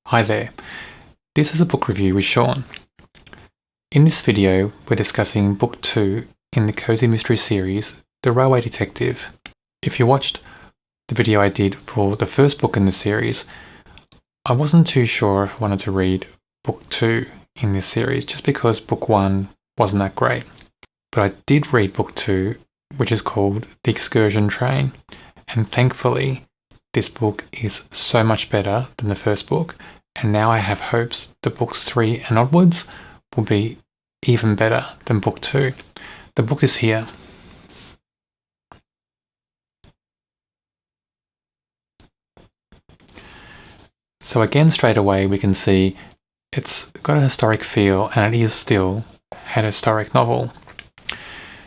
Hi there, this is a book review with Sean. In this video, we're discussing Book 2 in the Cozy Mystery series, The Railway Detective. If you watched the video I did for the first book in the series, I wasn't too sure if I wanted to read Book 2 in this series, just because Book 1 wasn't that great. But I did read Book 2, which is called The Excursion Train, and thankfully, this book is so much better than the first book. And now I have hopes that books 3 and onwards will be even better than book 2. The book is here. So again, straight away, we can see it's got a historic feel, and it is still an historic novel.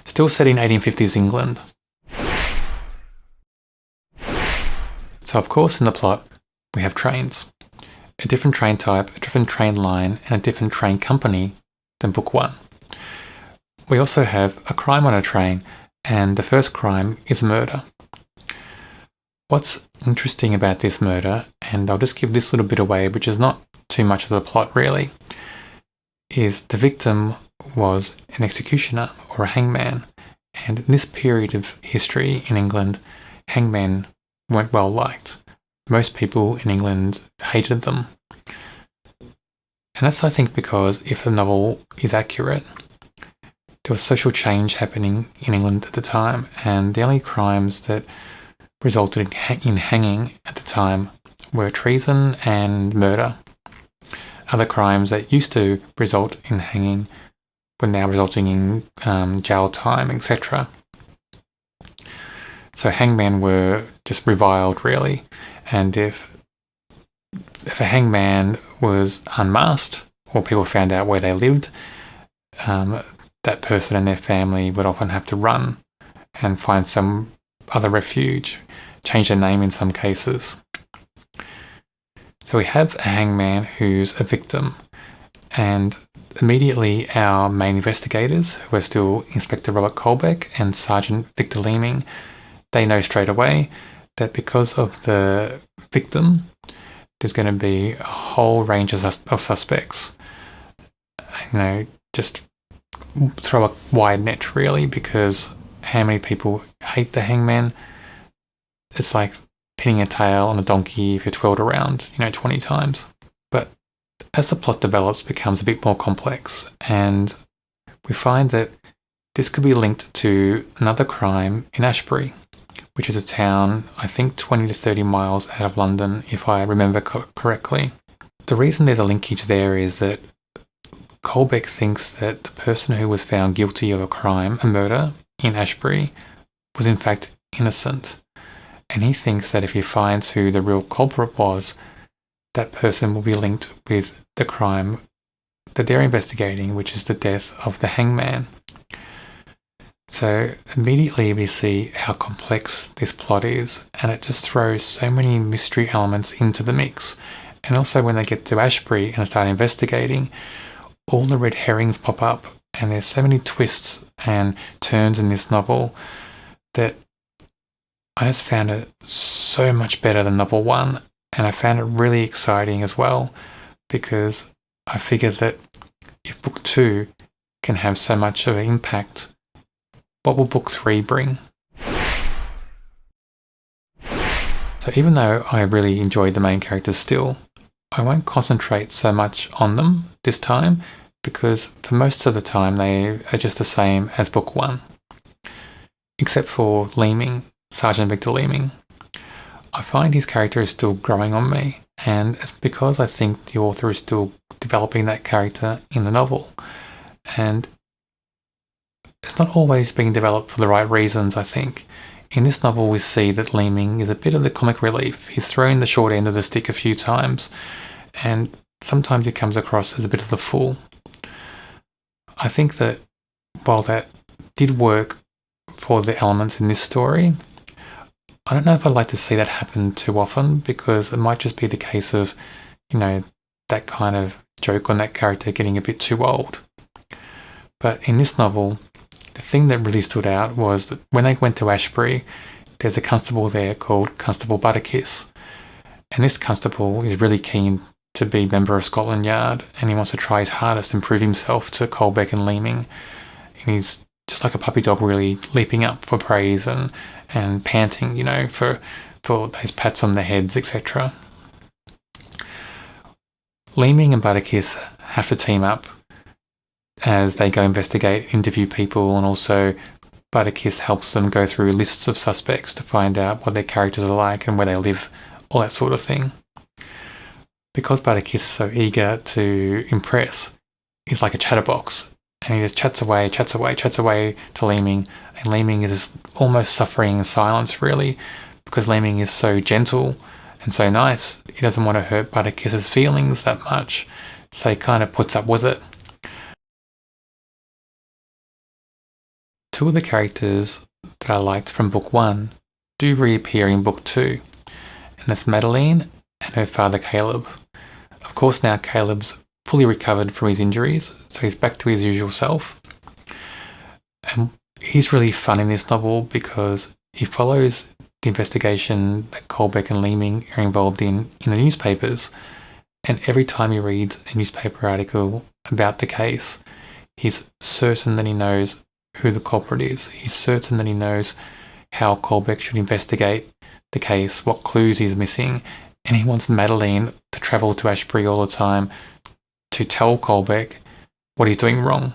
Still set in 1850s England. So of course in the plot, we have trains. A different train type, a different train line, and a different train company than book 1. We also have a crime on a train, and the first crime is murder. What's interesting about this murder, and I'll just give this little bit away, which is not too much of the plot really, is the victim was an executioner or a hangman, and in this period of history in England, hangmen weren't well liked. Most people in England hated them. And that's, I think, because if the novel is accurate, there was social change happening in England at the time, and the only crimes that resulted in hanging at the time were treason and murder. Other crimes that used to result in hanging were now resulting in jail time, etc. So hangmen were just reviled, really. And if a hangman was unmasked, or people found out where they lived, that person and their family would often have to run and find some other refuge, change their name in some cases. So we have a hangman who's a victim, and immediately our main investigators, who are still Inspector Robert Colbeck and Sergeant Victor Leeming, they know straight away that because of the victim, there's going to be a whole range of suspects. Just throw a wide net, really, because how many people hate the hangman? It's like pinning a tail on a donkey if you're twirled around, 20 times. But as the plot develops, it becomes a bit more complex, and we find that this could be linked to another crime in Ashbury, which is a town, I think 20 to 30 miles out of London, if I remember correctly. The reason there's a linkage there is that Colbeck thinks that the person who was found guilty of a crime, a murder, in Ashbury, was in fact innocent. And he thinks that if he finds who the real culprit was, that person will be linked with the crime that they're investigating, which is the death of the hangman. So immediately we see how complex this plot is, and it just throws so many mystery elements into the mix. And also when they get to Ashbury and start investigating, all the red herrings pop up, and there's so many twists and turns in this novel that I just found it so much better than novel 1, and I found it really exciting as well, because I figured that if book 2 can have so much of an impact, what will book 3 bring? So even though I really enjoyed the main characters still, I won't concentrate so much on them this time, because for most of the time they are just the same as book 1. Except for Leeming, Sergeant Victor Leeming. I find his character is still growing on me, and it's because I think the author is still developing that character in the novel. And it's not always being developed for the right reasons, I think. In this novel, we see that Leeming is a bit of the comic relief. He's thrown the short end of the stick a few times, and sometimes he comes across as a bit of the fool. I think that while that did work for the elements in this story, I don't know if I'd like to see that happen too often, because it might just be the case of, that kind of joke on that character getting a bit too old. But in this novel, the thing that really stood out was that when they went to Ashbury, there's a constable there called Constable Butterkiss. And this constable is really keen to be member of Scotland Yard, and he wants to try his hardest to prove himself to Colbeck and Leeming. And he's just like a puppy dog, really leaping up for praise and panting, for those pats on the heads, etc. Leeming and Butterkiss have to team up as they go investigate, interview people, and also Butterkiss helps them go through lists of suspects to find out what their characters are like and where they live, all that sort of thing. Because Butterkiss is so eager to impress, he's like a chatterbox, and he just chats away to Leeming, and Leeming is almost suffering in silence, really, because Leeming is so gentle and so nice. He doesn't want to hurt Butterkiss's feelings that much, so he kind of puts up with it. Two of the characters that I liked from book 1 do reappear in book 2, and that's Madeleine and her father Caleb. Of course, now Caleb's fully recovered from his injuries, so he's back to his usual self. And he's really fun in this novel because he follows the investigation that Colbeck and Leeming are involved in the newspapers, and every time he reads a newspaper article about the case, he's certain that he knows who the culprit is. He's certain that he knows how Colbeck should investigate the case, what clues he's missing, and he wants Madeleine to travel to Ashbury all the time to tell Colbeck what he's doing wrong.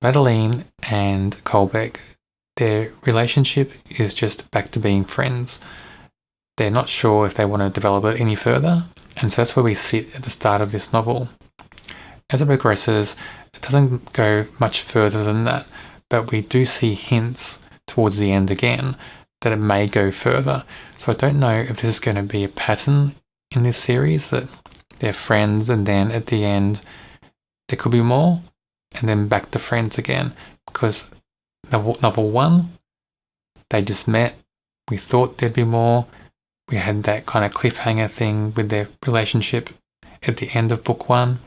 Madeleine and Colbeck, their relationship is just back to being friends. They're not sure if they want to develop it any further, and so that's where we sit at the start of this novel. As it progresses, it doesn't go much further than that, but we do see hints towards the end again that it may go further. So I don't know if this is going to be a pattern in this series, that they're friends and then at the end there could be more, and then back to friends again. Because novel 1, they just met, we thought there'd be more, we had that kind of cliffhanger thing with their relationship at the end of book 1.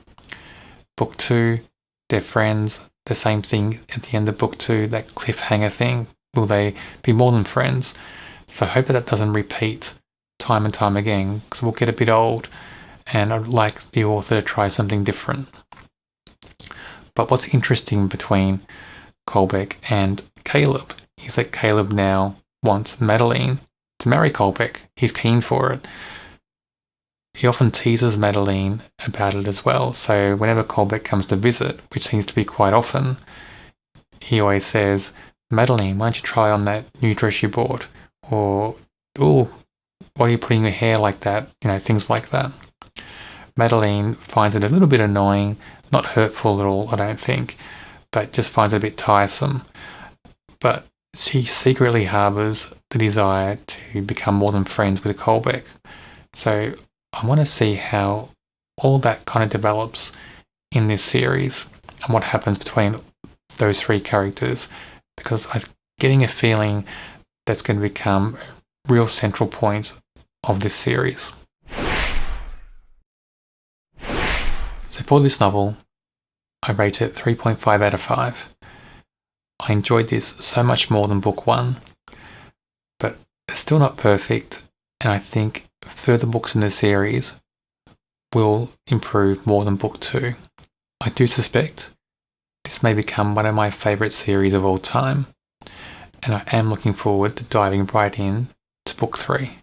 Book 2, they're friends, the same thing at the end of book 2, that cliffhanger thing. Will they be more than friends? So I hope that doesn't repeat time and time again, because we'll get a bit old, and I'd like the author to try something different. But what's interesting between Colbeck and Caleb is that Caleb now wants Madeleine to marry Colbeck. He's keen for it. He often teases Madeleine about it as well. So whenever Colbeck comes to visit, which seems to be quite often, he always says, "Madeleine, why don't you try on that new dress you bought?" Or, "Oh, why are you putting your hair like that?" Things like that. Madeleine finds it a little bit annoying, not hurtful at all, I don't think, but just finds it a bit tiresome. But she secretly harbours the desire to become more than friends with Colbeck. So I want to see how all that kind of develops in this series and what happens between those three characters, because I'm getting a feeling that's going to become a real central point of this series. So for this novel, I rate it 3.5 out of 5. I enjoyed this so much more than book 1, but it's still not perfect, and I think further books in the series will improve more than book 2. I do suspect this may become one of my favourite series of all time, and I am looking forward to diving right in to book 3.